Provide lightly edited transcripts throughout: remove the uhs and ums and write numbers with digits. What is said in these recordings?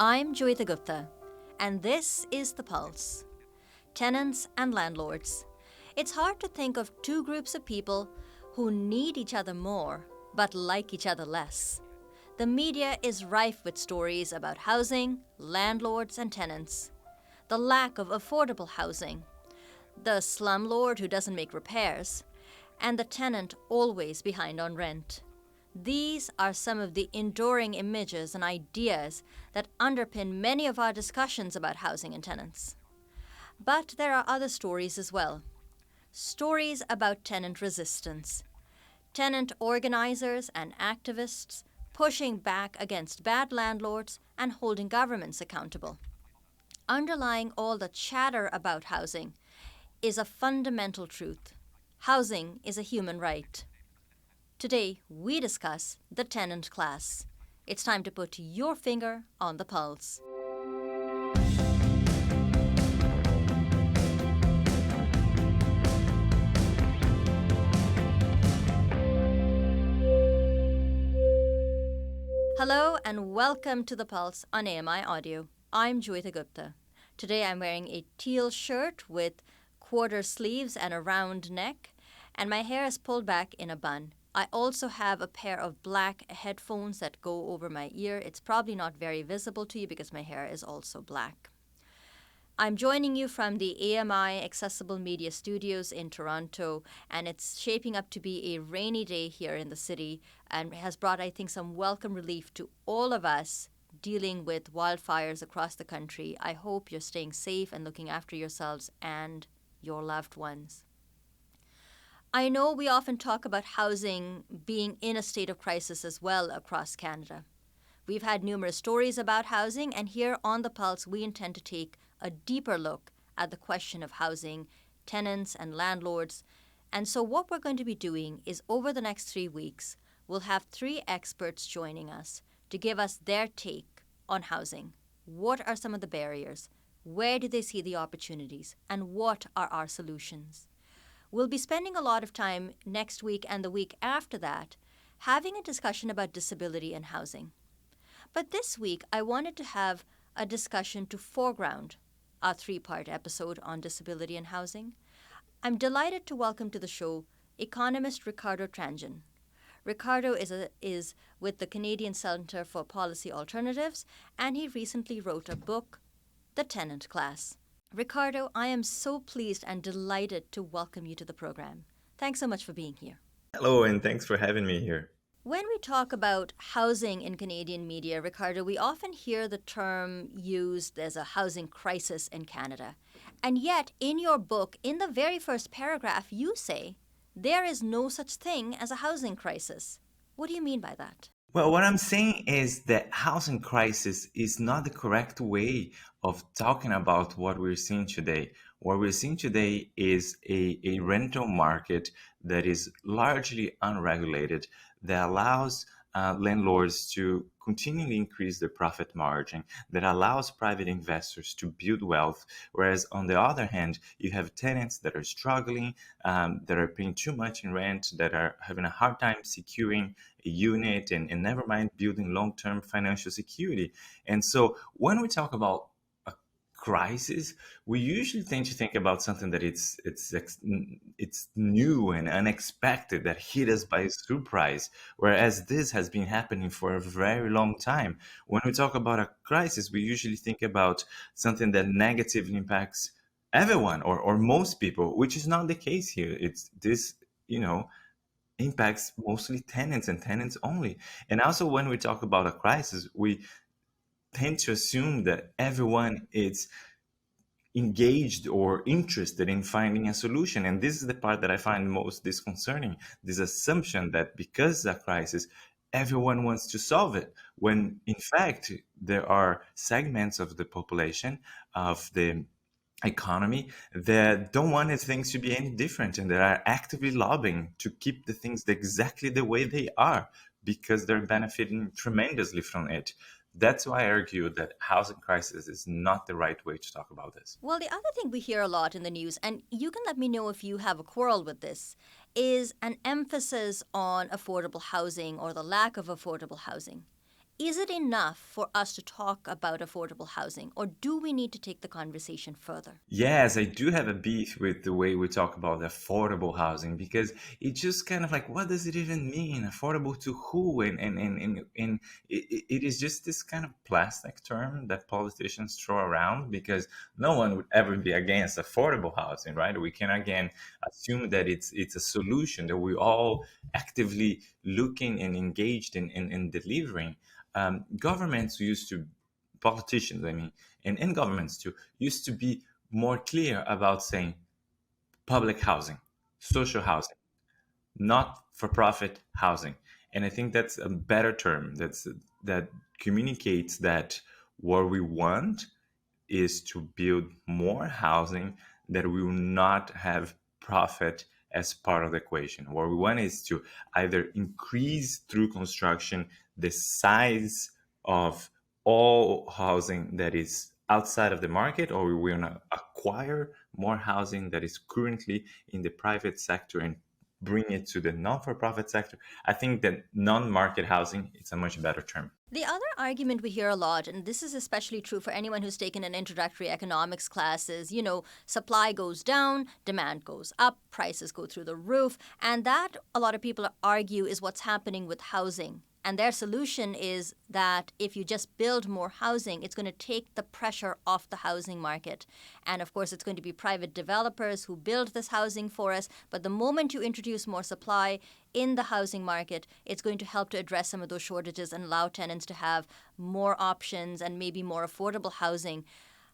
I'm Joeita Gupta, and this is The Pulse. Tenants and landlords. It's hard to think of two groups of people who need each other more, but like each other less. The media is rife with stories about housing, landlords, and tenants. The lack of affordable housing, the slumlord who doesn't make repairs, and the tenant always behind on rent. These are some of the enduring images and ideas that underpin many of our discussions about housing and tenants. But there are other stories as well. Stories about tenant resistance, tenant organizers and activists pushing back against bad landlords and holding governments accountable. Underlying all the chatter about housing is a fundamental truth. Housing is a human right. Today, we discuss the tenant class. It's time to put your finger on the pulse. Hello and welcome to The Pulse on AMI Audio. I'm Joeita Gupta. Today I'm wearing a teal shirt with quarter sleeves and a round neck, and my hair is pulled back in a bun. I also have a pair of black headphones that go over my ear. It's probably not very visible to you because my hair is also black. I'm joining you from the AMI Accessible Media Studios in Toronto, and it's shaping up to be a rainy day here in the city and has brought, I think, some welcome relief to all of us dealing with wildfires across the country. I hope you're staying safe and looking after yourselves and your loved ones. I know we often talk about housing being in a state of crisis as well across Canada. We've had numerous stories about housing, and here on The Pulse, we intend to take a deeper look at the question of housing, tenants, and landlords. And so, what we're going to be doing is over the next 3 weeks, we'll have 3 experts joining us to give us their take on housing. What are some of the barriers? Where do they see the opportunities? And what are our solutions? We'll be spending a lot of time next week and the week after that having a discussion about disability and housing. But this week, I wanted to have a discussion to foreground our 3-part episode on disability and housing. I'm delighted to welcome to the show economist Ricardo Tranjan. Ricardo is with the Canadian Centre for Policy Alternatives, and he recently wrote a book, The Tenant Class. Ricardo, I am so pleased and delighted to welcome you to the program. Thanks so much for being here. Hello, and thanks for having me here. When we talk about housing in Canadian media, Ricardo, we often hear the term used as a housing crisis in Canada. And yet, in your book, in the very first paragraph, you say there is no such thing as a housing crisis. What do you mean by that? Well, what I'm saying is that housing crisis is not the correct way of talking about what we're seeing today. What we're seeing today is a rental market that is largely unregulated, that allows landlords to continually increase their profit margin, that allows private investors to build wealth. Whereas on the other hand, you have tenants that are struggling, that are paying too much in rent, that are having a hard time securing a unit, and never mind building long-term financial security. And so when we talk about a crisis, we usually tend to think about something that it's new and unexpected, that hit us by surprise, whereas this has been happening for a very long time. When we talk about a crisis, we usually think about something that negatively impacts everyone or most people, which is not the case here. It's this, impacts mostly tenants and tenants only. And also, when we talk about a crisis, we tend to assume that everyone is engaged or interested in finding a solution. And this is the part that I find most disconcerting, this assumption that because of a crisis, everyone wants to solve it, when in fact there are segments of the population, of the economy, that don't want things to be any different, and that are actively lobbying to keep the things exactly the way they are because they're benefiting tremendously from it. That's why I argue that housing crisis is not the right way to talk about this. Well, the other thing we hear a lot in the news, and you can let me know if you have a quarrel with this, is an emphasis on affordable housing or the lack of affordable housing. Is it enough for us to talk about affordable housing, or do we need to take the conversation further? Yes, I do have a beef with the way we talk about affordable housing because it just kind of like, what does it even mean? Affordable to who? And it is just this kind of plastic term that politicians throw around because no one would ever be against affordable housing, right? We can again assume that it's a solution that we all actively looking and engaged in delivering. Governments used to, politicians, I mean, and governments too, used to be more clear about saying public housing, social housing, not for profit housing. And I think that's a better term that communicates that what we want is to build more housing that will not have profit as part of the equation. What we want is to either increase through construction the size of all housing that is outside of the market, or we want to acquire more housing that is currently in the private sector and bring it to the non-for-profit sector. I think that non-market housing is a much better term. The other argument we hear a lot, and this is especially true for anyone who's taken an introductory economics class, is supply goes down, demand goes up, prices go through the roof. And that, a lot of people argue, is what's happening with housing. And their solution is that if you just build more housing, it's going to take the pressure off the housing market. And of course, it's going to be private developers who build this housing for us. But the moment you introduce more supply in the housing market, it's going to help to address some of those shortages and allow tenants to have more options and maybe more affordable housing.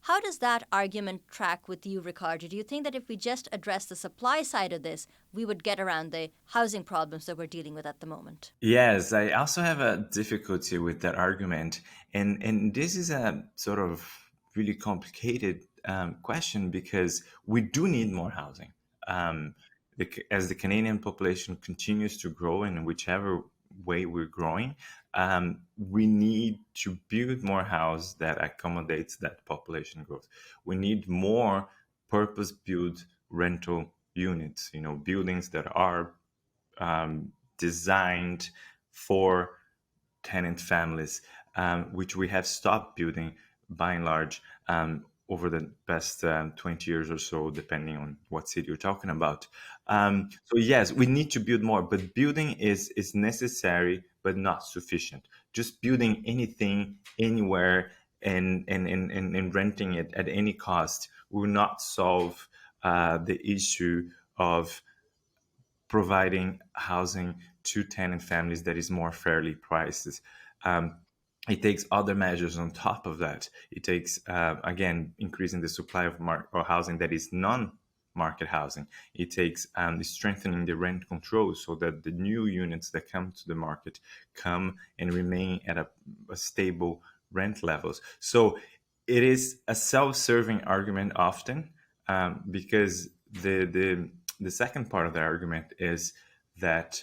How does that argument track with you, Ricardo? Do you think that if we just address the supply side of this, we would get around the housing problems that we're dealing with at the moment? Yes, I also have a difficulty with that argument, and this is a sort of really complicated question because we do need more housing. Um, as the Canadian population continues to grow, in whichever way we're growing, we need to build more house that accommodates that population growth. We need more purpose-built rental units, buildings that are designed for tenant families, which we have stopped building by and large over the past 20 years or so, depending on what city you're talking about. So yes, we need to build more, but building is necessary but not sufficient. Just building anything anywhere and renting it at any cost will not solve the issue of providing housing to tenant families that is more fairly priced. Um, it takes other measures on top of that. It takes, again, increasing the supply of or housing that is non-market housing. It takes strengthening the rent control so that the new units that come to the market come and remain at a stable rent levels. So it is a self-serving argument often because the second part of the argument is that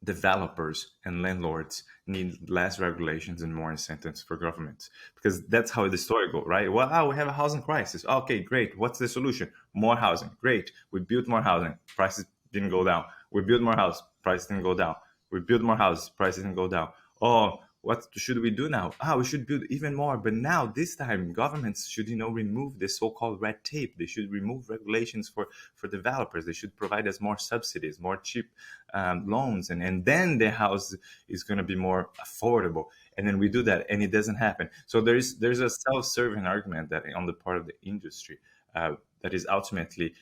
developers and landlords need less regulations and more incentives for governments because that's how the story goes, right? Well, we have a housing crisis. Okay, great. What's the solution? More housing. Great. We built more housing. Prices didn't go down. We built more house. Prices didn't go down. We built more houses. Prices didn't go down. Oh, what should we do now? We should build even more. But now, this time, governments should, remove the so-called red tape. They should remove regulations for developers. They should provide us more subsidies, more cheap loans, and then the house is going to be more affordable. And then we do that, and it doesn't happen. So there's a self-serving argument that on the part of the industry that is ultimately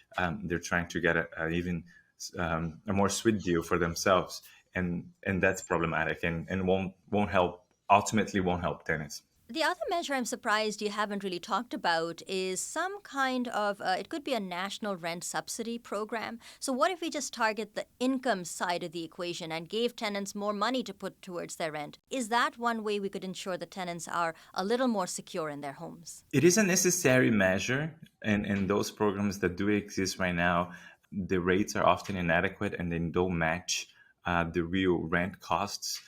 they're trying to get a more sweet deal for themselves, and that's problematic and won't help, ultimately won't help tenants. The other measure I'm surprised you haven't really talked about is some kind of, it could be a national rent subsidy program. So, what if we just target the income side of the equation and gave tenants more money to put towards their rent? Is that one way we could ensure that tenants are a little more secure in their homes? It is a necessary measure, and those programs that do exist right now, the rates are often inadequate and they don't match the real rent costs.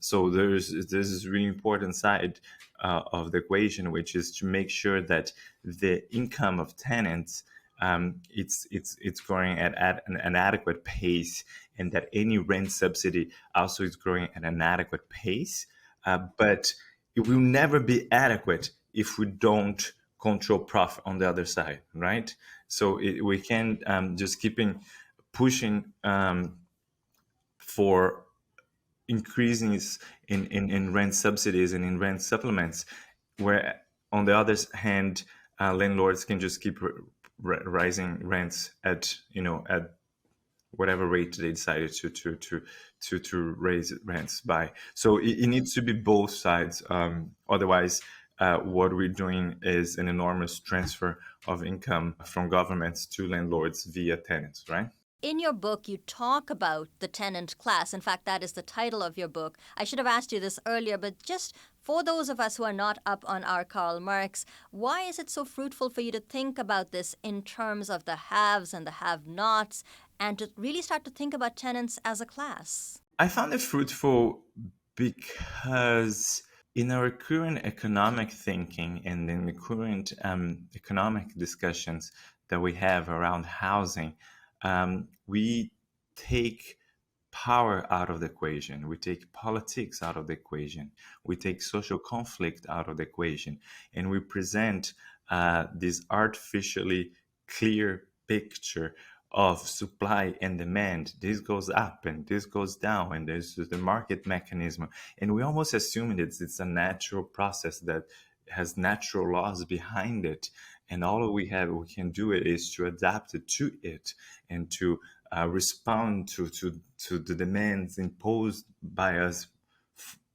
So this is really important side of the equation, which is to make sure that the income of tenants it's growing at an adequate pace, and that any rent subsidy also is growing at an adequate pace. but it will never be adequate if we don't control profit on the other side, right? So we can just keeping pushing for increases in rent subsidies and in rent supplements, where on the other hand, landlords can just keep rising rents at at whatever rate they decided to raise rents by. So it needs to be both sides. Otherwise, what we're doing is an enormous transfer of income from governments to landlords via tenants, right? In your book, you talk about the tenant class. In fact, that is the title of your book. I should have asked you this earlier, but just for those of us who are not up on our Karl Marx, why is it so fruitful for you to think about this in terms of the haves and the have-nots, and to really start to think about tenants as a class? I found it fruitful because in our current economic thinking and in the current economic discussions that we have around housing, we take power out of the equation. We take politics out of the equation. We take social conflict out of the equation. And we present this artificially clear picture of supply and demand. This goes up and this goes down, and there's the market mechanism. And we almost assume it's a natural process that has natural laws behind it. And all we can do it is to adapt it to it and to respond to the demands imposed by us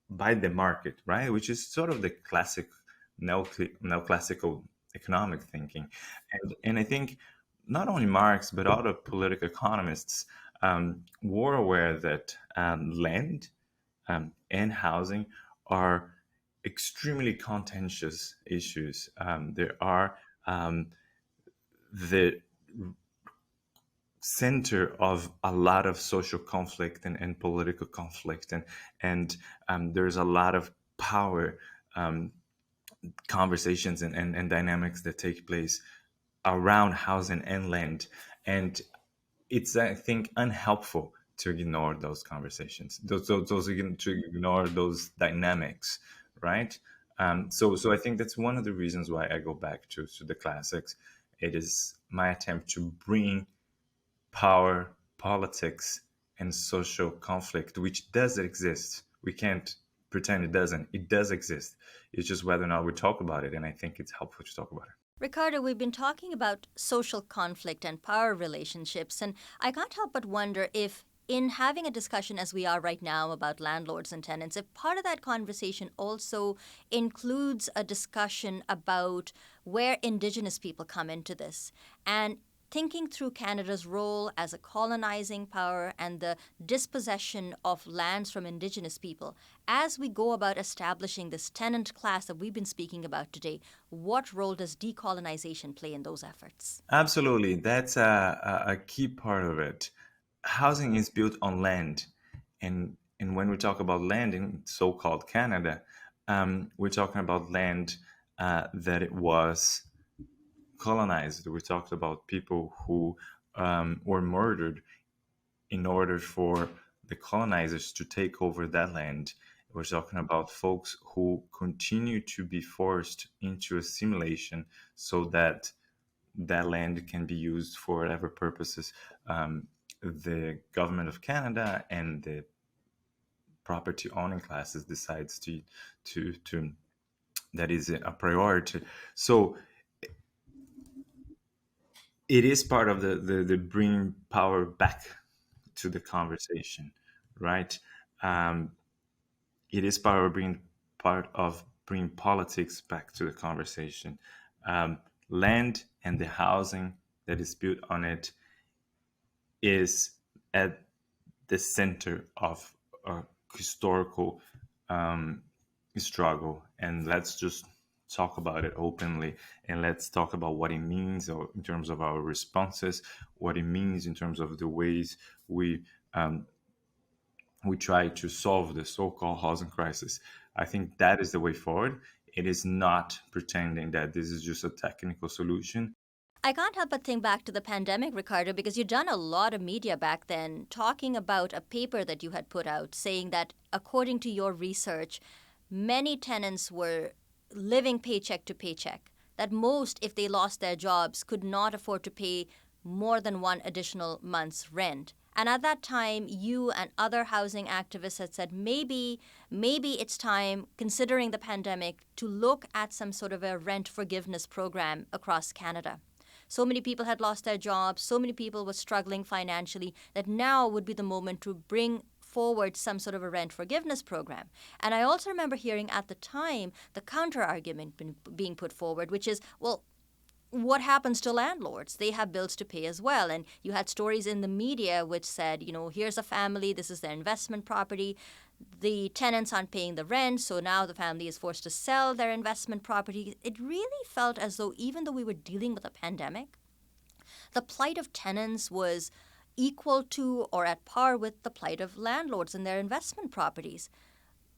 by the market, right? Which is sort of the classic neoclassical economic thinking. And I think not only Marx, but other political economists were aware that land and housing are extremely contentious issues. There are the center of a lot of social conflict and political conflict, and there's a lot of power conversations and dynamics that take place around housing and land, and it's, I think, unhelpful to ignore those conversations, to ignore those dynamics, right? So I think that's one of the reasons why I go back to the classics. It is my attempt to bring power, politics, and social conflict, which does exist. We can't pretend it doesn't. It does exist. It's just whether or not we talk about it, and I think it's helpful to talk about it. Ricardo, we've been talking about social conflict and power relationships, and I can't help but wonder if, in having a discussion as we are right now about landlords and tenants, if part of that conversation also includes a discussion about where Indigenous people come into this, and thinking through Canada's role as a colonizing power and the dispossession of lands from Indigenous people. As we go about establishing this tenant class that we've been speaking about today, what role does decolonization play in those efforts? Absolutely. That's a key part of it. Housing is built on land. And when we talk about land in so called Canada, we're talking about land that it was colonized. We talked about people who were murdered in order for the colonizers to take over that land. We're talking about folks who continue to be forced into assimilation so that that land can be used for whatever purposes the government of Canada and the property owning classes decides to that is a priority. So it is part of the bringing power back to the conversation, right? Um, it is part of bringing politics back to the conversation. Land and the housing that is built on it is at the center of a historical struggle, and let's just talk about it openly, and let's talk about what it means in terms of our responses, what it means in terms of the ways we try to solve the so-called housing crisis. I think that is the way forward. It is not pretending that this is just a technical solution. I can't help but think back to the pandemic, Ricardo, because you'd done a lot of media back then talking about a paper that you had put out saying that, according to your research, many tenants were living paycheck to paycheck, that most, if they lost their jobs, could not afford to pay more than one additional month's rent. And at that time, you and other housing activists had said maybe it's time, considering the pandemic, to look at some sort of a rent forgiveness program across Canada. So many people had lost their jobs, so many people were struggling financially, that now would be the moment to bring forward some sort of a rent forgiveness program. And I also remember hearing at the time the counter argument being put forward, which is, well, what happens to landlords? They have bills to pay as well. And you had stories in the media which said, here's a family, this is their investment property. The tenants aren't paying the rent, so now the family is forced to sell their investment property. It really felt as though, even though we were dealing with a pandemic, the plight of tenants was equal to or at par with the plight of landlords and their investment properties.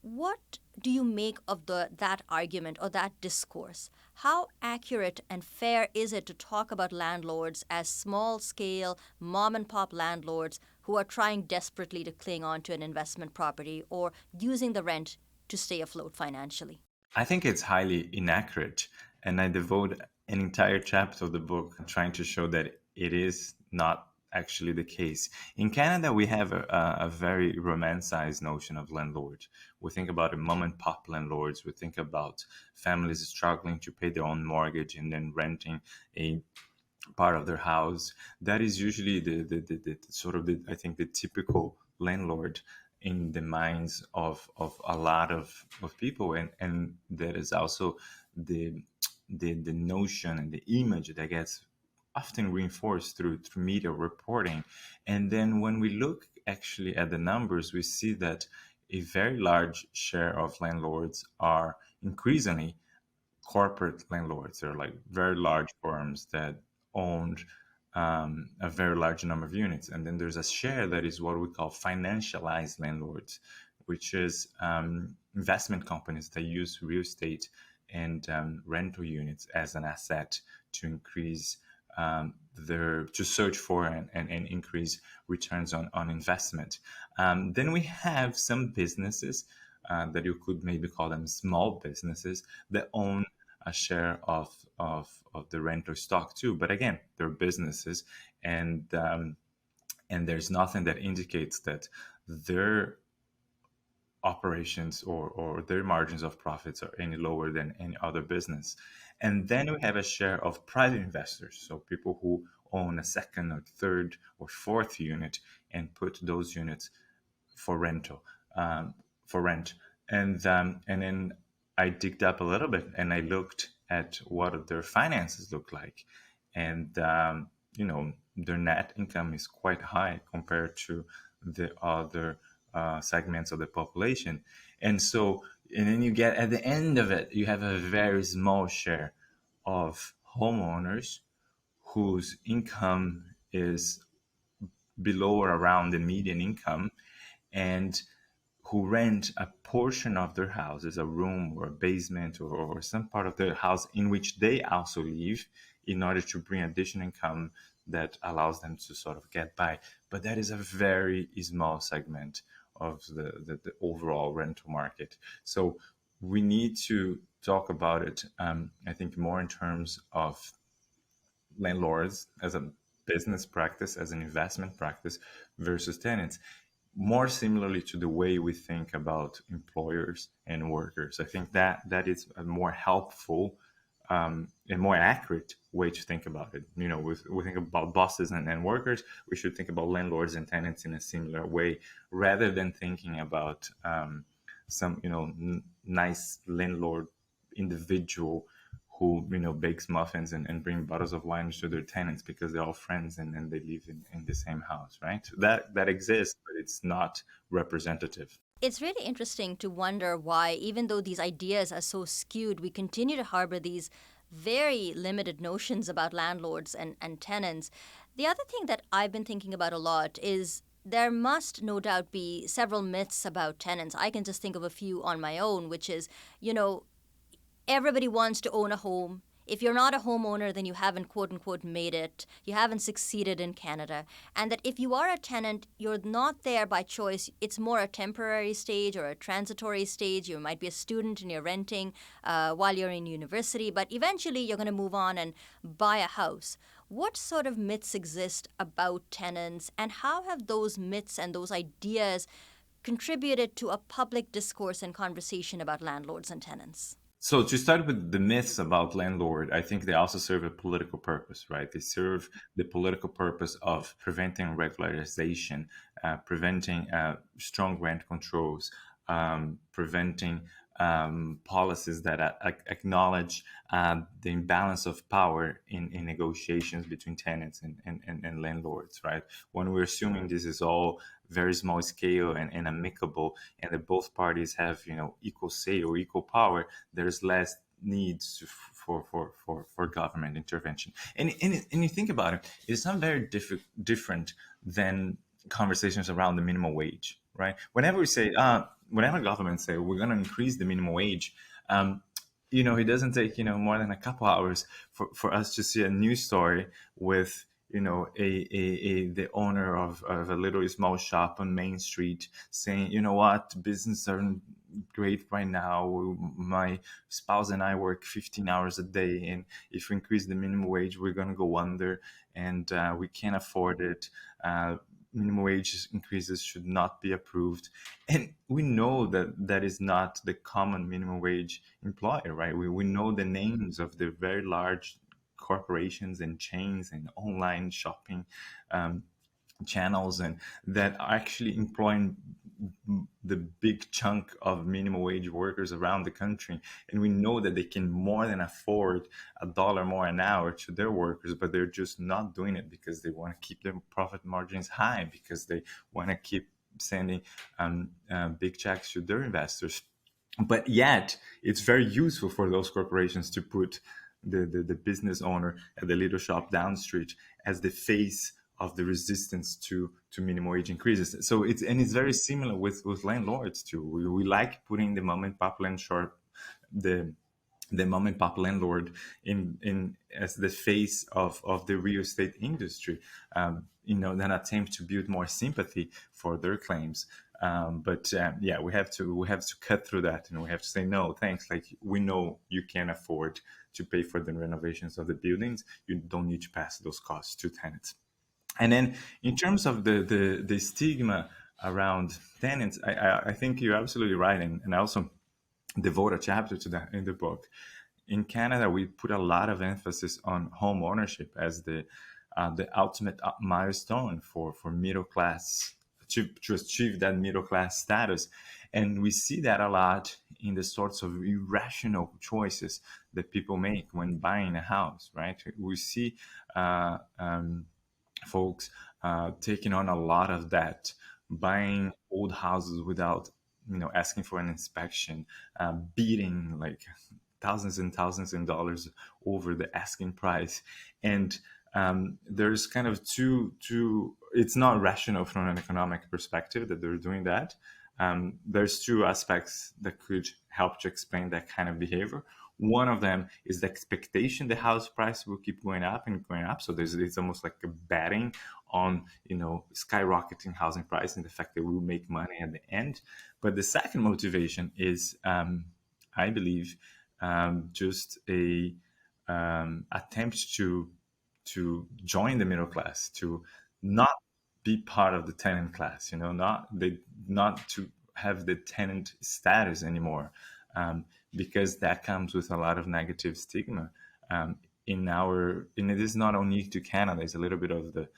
What do you make of that argument or that discourse? How accurate and fair is it to talk about landlords as small-scale, mom-and-pop landlords who are trying desperately to cling on to an investment property or using the rent to stay afloat financially? I think it's highly inaccurate, and I devote an entire chapter of the book trying to show that it is not actually the case. In Canada, we have a very romanticized notion of landlord. We think about mom and pop landlords. We think about families struggling to pay their own mortgage and then renting a part of their house. That is usually the sort of I think the typical landlord in the minds of a lot of people, and that is also the the notion and the image that gets often reinforced through media reporting. And then when we look actually at the numbers, we see that a very large share of landlords are increasingly corporate landlords. They're like very large firms that owned a very large number of units. And then there's a share that is what we call financialized landlords, which is investment companies that use real estate and rental units as an asset to increase to search for and increase returns on investment. Then we have some businesses that you could maybe call them small businesses that own a share of the rental stock too. But again, they're businesses, and there's nothing that indicates that their operations or their margins of profits are any lower than any other business. And then we have a share of private investors, so people who own a second or third or fourth unit and put those units for rental, for rent. And then I digged up a little bit and I looked at what their finances look like, and their net income is quite high compared to the other segments of the population. And then you get at the end of it, you have a very small share of homeowners whose income is below or around the median income, and who rent a portion of their houses, a room or a basement or some part of their house in which they also live, in order to bring additional income that allows them to sort of get by. But that is a very small segment of the overall rental market. So we need to talk about it, I think, more in terms of landlords as a business practice, as an investment practice, versus tenants, more similarly to the way we think about employers and workers. I think that is a more helpful and more accurate way to think about it. We think about bosses and workers. We should think about landlords and tenants in a similar way, rather than thinking about some nice landlord individual who bakes muffins and bring bottles of wine to their tenants because they're all friends and they live in the same house, right? That exists, but it's not representative. It's really interesting to wonder why, even though these ideas are so skewed, we continue to harbor these very limited notions about landlords and tenants. The other thing that I've been thinking about a lot is there must no doubt be several myths about tenants. I can just think of a few on my own, which is, everybody wants to own a home. if you're not a homeowner, then you haven't quote unquote made it, you haven't succeeded in Canada, and that if you are a tenant, you're not there by choice. It's more a temporary stage or a transitory stage. You might be a student and you're renting while you're in university, but eventually you're going to move on and buy a house. What sort of myths exist about tenants, and how have those myths and those ideas contributed to a public discourse and conversation about landlords and tenants? So to start with the myths about landlord, I think they also serve a political purpose, right? They serve the political purpose of preventing regularization, preventing strong rent controls, preventing policies that acknowledge the imbalance of power in negotiations between tenants and landlords, right? When we're assuming this is all very small scale and amicable, and that both parties have equal say or equal power, there's less needs for government intervention. And you think about it, it's not very different than conversations around the minimum wage, right? Whenever we say, whenever governments say we're going to increase the minimum wage, it doesn't take more than a couple hours for us to see a news story with the owner of a little small shop on Main Street saying, you know what, business aren't great right now. My spouse and I work 15 hours a day, and if we increase the minimum wage, we're going to go under, and we can't afford it. Minimum wage increases should not be approved. And we know that that is not the common minimum wage employer, right? We know the names of the very large corporations and chains and online shopping channels, and that are actually employing the big chunk of minimum wage workers around the country. And we know that they can more than afford $1 more an hour to their workers, but they're just not doing it because they want to keep their profit margins high, because they want to keep sending big checks to their investors. But yet it's very useful for those corporations to put the business owner at the little shop down the street as the face of the resistance to minimum wage increases. So it's very similar with landlords too. We like putting the mom and pop landlord, the mom and pop landlord in as the face of the real estate industry, an attempt to build more sympathy for their claims. But yeah, we have to cut through that, and we have to say no, thanks. Like, we know you can afford to pay for the renovations of the buildings. You don't need to pass those costs to tenants. And then in terms of the stigma around tenants, I think you're absolutely right, and I also devote a chapter to that in the book. In Canada, we put a lot of emphasis on home ownership as the ultimate milestone for middle class to achieve that middle class status, and we see that a lot in the sorts of irrational choices that people make when buying a house. Right? We see folks taking on a lot of debt, buying old houses without asking for an inspection, beating like thousands and thousands of dollars over the asking price. And there's kind of two it's not rational from an economic perspective that they're doing that. There's two aspects that could help to explain that kind of behavior. One of them is the expectation the house price will keep going up and going up. So it's almost like a betting on skyrocketing housing price and the fact that we will make money at the end. But the second motivation is, I believe, just a attempt to join the middle class, to not be part of the tenant class, not to have the tenant status anymore, because that comes with a lot of negative stigma. And it is not only to Canada. It's a little bit of the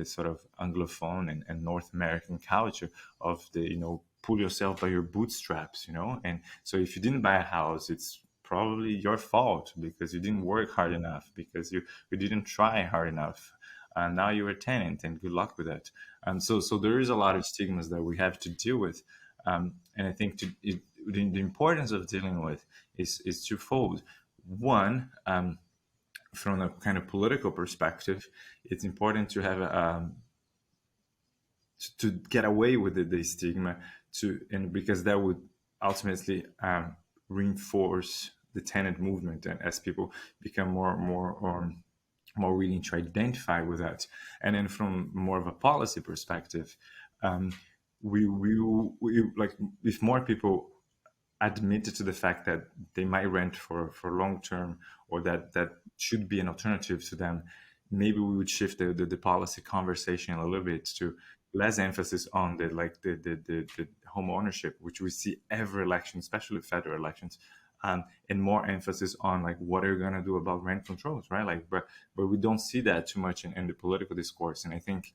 sort of Anglophone and North American culture of the pull yourself by your bootstraps, and so if you didn't buy a house, it's probably your fault because you didn't work hard enough, because you didn't try hard enough. And now you're a tenant, and good luck with that. And so there is a lot of stigmas that we have to deal with. And I think the importance of dealing with is twofold. One, from a kind of political perspective, it's important to have to get away with the stigma, and because that would ultimately reinforce the tenant movement, and as people become more willing to identify with that. And then from more of a policy perspective, um, we like if more people admitted to the fact that they might rent for long term, or that should be an alternative to them, maybe we would shift the policy conversation a little bit to less emphasis on the home ownership, which we see every election, especially federal elections, and more emphasis on like what are you going to do about rent controls, right? Like, but we don't see that too much in the political discourse, and I think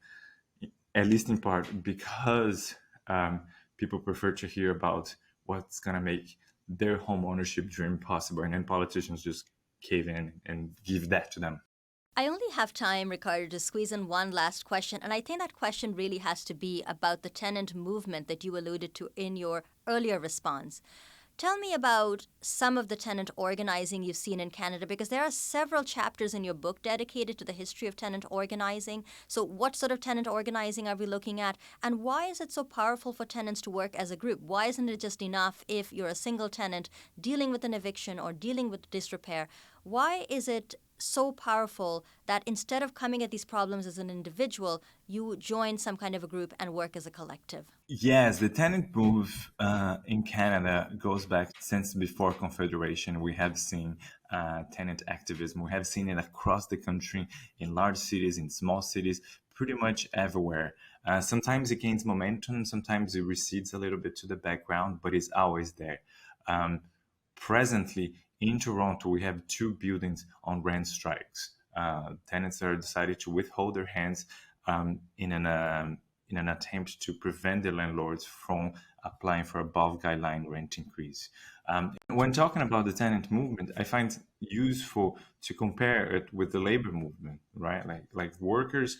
at least in part because um, people prefer to hear about what's going to make their home ownership dream possible, and then politicians just cave in and give that to them. I only have time, Ricardo, to squeeze in one last question, and I think that question really has to be about the tenant movement that you alluded to in your earlier response. Tell me about some of the tenant organizing you've seen in Canada, because there are several chapters in your book dedicated to the history of tenant organizing. So, what sort of tenant organizing are we looking at? And why is it so powerful for tenants to work as a group? Why isn't it just enough if you're a single tenant dealing with an eviction or dealing with disrepair? Why is it so powerful that instead of coming at these problems as an individual, you join some kind of a group and work as a collective? Yes, the tenant move in Canada goes back since before Confederation. We have seen tenant activism. We have seen it across the country, in large cities, in small cities, pretty much everywhere. Sometimes it gains momentum, sometimes it recedes a little bit to the background, but it's always there. Um, Presently, in Toronto, we have two buildings on rent strikes. Tenants are decided to withhold their hands in an attempt to prevent the landlords from applying for above guideline rent increase. When talking about the tenant movement, I find useful to compare it with the labor movement, right? Like workers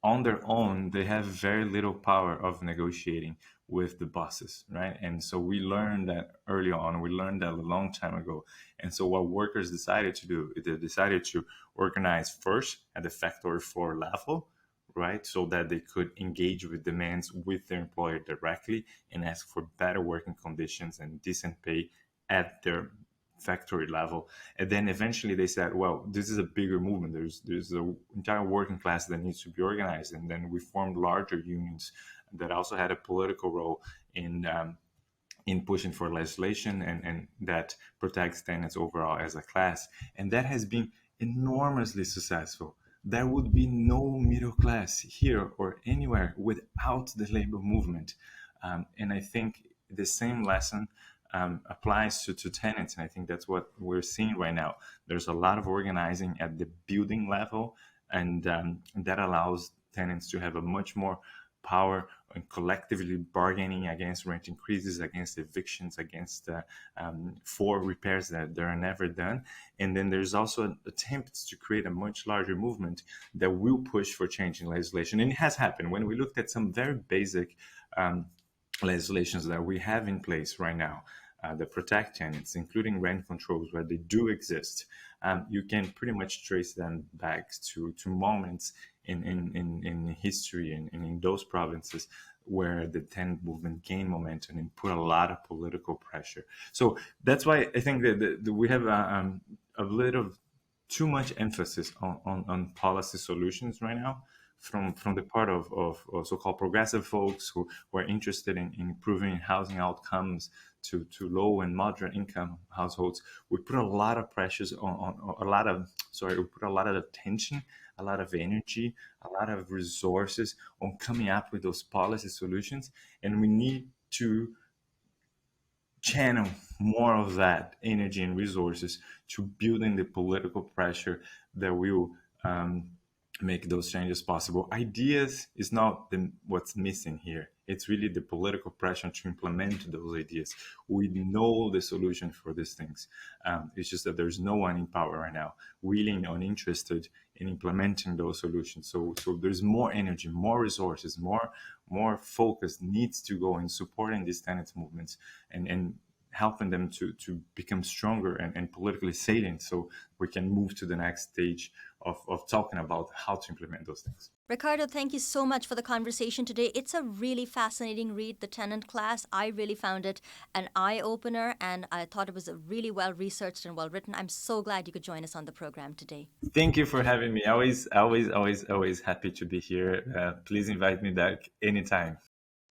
on their own, they have very little power of negotiating with the bosses, right? And so we learned that early on, we learned that a long time ago. And so what workers decided to do, they decided to organize first at the factory floor level, right? So that they could engage with demands with their employer directly and ask for better working conditions and decent pay at their factory level. And then eventually they said, well, this is a bigger movement. There's an entire working class that needs to be organized. And then we formed larger unions that also had a political role in pushing for legislation and that protects tenants overall as a class. And that has been enormously successful. There would be no middle class here or anywhere without the labor movement. And I think the same lesson applies to tenants. And I think that's what we're seeing right now. There's a lot of organizing at the building level, and that allows tenants to have a much more power and collectively bargaining against rent increases, against evictions, against for repairs that are never done. And then there's also attempts to create a much larger movement that will push for change in legislation. And it has happened. When we looked at some very basic legislations that we have in place right now that protect tenants, including rent controls where they do exist, you can pretty much trace them back to moments in history and in those provinces where the tenant movement gained momentum and put a lot of political pressure. So that's why I think that we have a little too much emphasis on policy solutions right now from the part of so-called progressive folks who are interested in improving housing outcomes to low and moderate income households. We put a lot of pressures on a lot of we put a lot of attention, a lot of energy, a lot of resources on coming up with those policy solutions, and we need to channel more of that energy and resources to building the political pressure that will make those changes possible. Ideas is not what's missing here. It's really the political pressure to implement those ideas. We know the solution for these things. It's just that there's no one in power right now willing or interested in implementing those solutions. So there's more energy, more resources, more focus needs to go in supporting these tenants movements and helping them to become stronger and politically salient, so we can move to the next stage of talking about how to implement those things. Ricardo, thank you so much for the conversation today. It's a really fascinating read, The Tenant Class. I really found it an eye-opener, and I thought it was really well-researched and well-written. I'm so glad you could join us on the program today. Thank you for having me. Always happy to be here. Please invite me back anytime.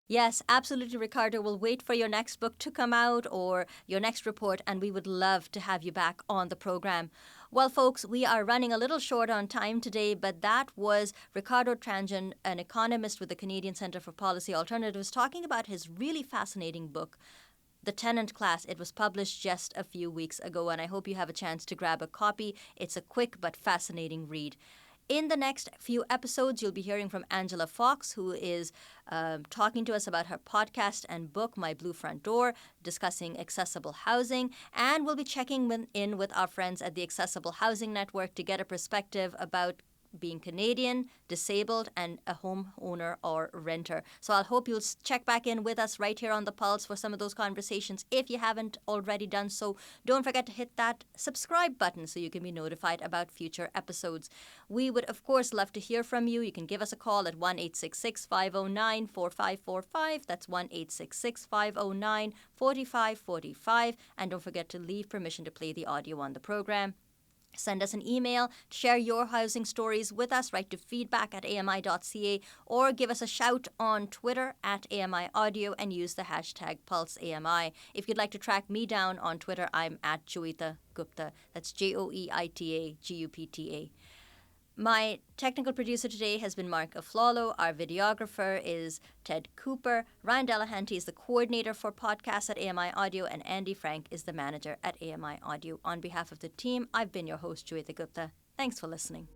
Yes, absolutely, Ricardo. We'll wait for your next book to come out or your next report, and we would love to have you back on the program. Well, folks, we are running a little short on time today, but that was Ricardo Tranjan, an economist with the Canadian Centre for Policy Alternatives, talking about his really fascinating book, The Tenant Class. It was published just a few weeks ago, and I hope you have a chance to grab a copy. It's a quick but fascinating read. In the next few episodes, you'll be hearing from Angela Fox, who is talking to us about her podcast and book, My Blue Front Door, discussing accessible housing. And we'll be checking in with our friends at the Accessible Housing Network to get a perspective about being Canadian, disabled, and a homeowner or renter. So I'll hope you'll check back in with us right here on The Pulse for some of those conversations. If you haven't already done so, don't forget to hit that subscribe button so you can be notified about future episodes. We would, of course, love to hear from you. You can give us a call at 1-866-509-4545. That's 1-866-509-4545. And don't forget to leave permission to play the audio on the program. Send us an email, share your housing stories with us, write to feedback@ami.ca, or give us a shout on Twitter @AMI Audio and use the hashtag PulseAMI. If you'd like to track me down on Twitter, I'm at Joeita Gupta. That's Joeita Gupta. My technical producer today has been Mark Aflalo. Our videographer is Ted Cooper. Ryan Delahanty is the coordinator for podcasts at AMI Audio, and Andy Frank is the manager at AMI Audio. On behalf of the team, I've been your host, Joeita Gupta. Thanks for listening.